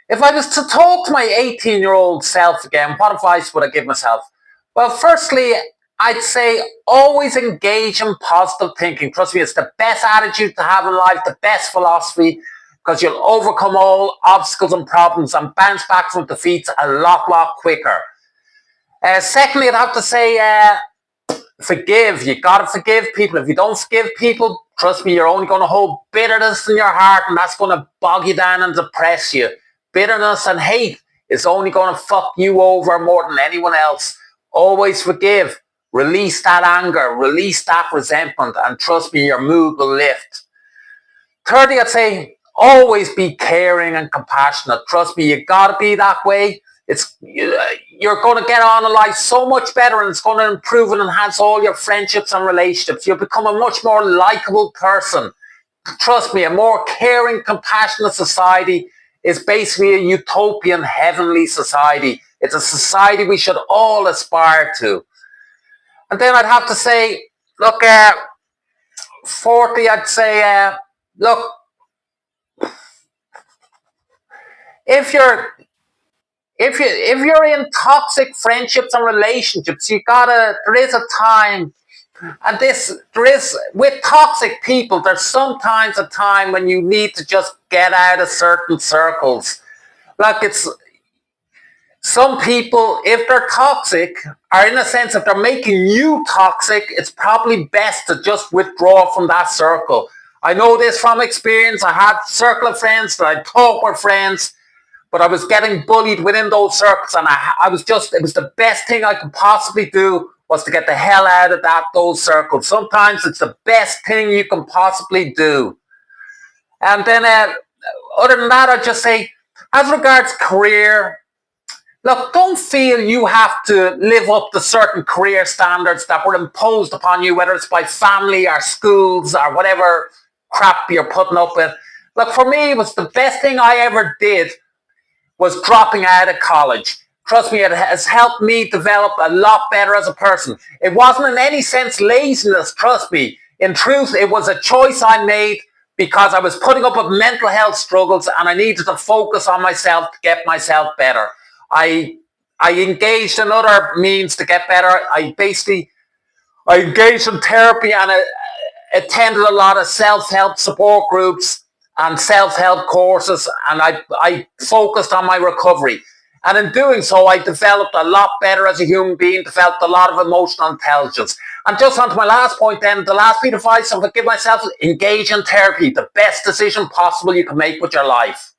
If I was to talk to my 18-year-old self again, what advice would I give myself? Well, firstly, I'd say always engage in positive thinking. Trust me, it's the best attitude to have in life, the best philosophy, because you'll overcome all obstacles and problems and bounce back from defeats a lot quicker. Secondly, I'd have to say forgive. You gotta forgive people. If you don't forgive people, trust me, you're only going to hold bitterness in your heart, and that's going to bog you down and depress you. Bitterness and hate is only going to fuck you over more than anyone else. Always forgive. Release that anger. Release that resentment, and trust me, your mood will lift. Thirdly, I'd say always be caring and compassionate. Trust me, you gotta be that way. You're going to get on in life so much better, and it's going to improve and enhance all your friendships and relationships. You'll become a much more likable person. Trust me, a more caring, compassionate society is basically a utopian, heavenly society. It's a society we should all aspire to. And then I'd have to say, look, fourthly, I'd say, look, if you're if you're in toxic friendships and relationships, there is a time, and there is with toxic people, there's sometimes a time when you need to just get out of certain circles. Like it's some people, if they're toxic, are in a sense, if they're making you toxic, it's probably best to just withdraw from that circle. I know this from experience. I had a circle of friends that I thought were friends, but I was getting bullied within those circles, and it was the best thing I could possibly do was to get the hell out of those circles. Sometimes it's the best thing you can possibly do. And then, other than that, I'd just say, as regards career, look, don't feel you have to live up to certain career standards that were imposed upon you, whether it's by family or schools or whatever crap you're putting up with. Look, for me, it was the best thing I ever did was dropping out of college. Trust me, it has helped me develop a lot better as a person. It wasn't in any sense laziness, trust me. In truth, it was a choice I made because I was putting up with mental health struggles and I needed to focus on myself to get myself better. I engaged in other means to get better. I engaged in therapy, and I attended a lot of self-help support groups and self-help courses, and I focused on my recovery. And in doing so, I developed a lot better as a human being, developed a lot of emotional intelligence. And just on to my last point then, the last bit of advice I would give myself is engage in therapy, the best decision possible you can make with your life.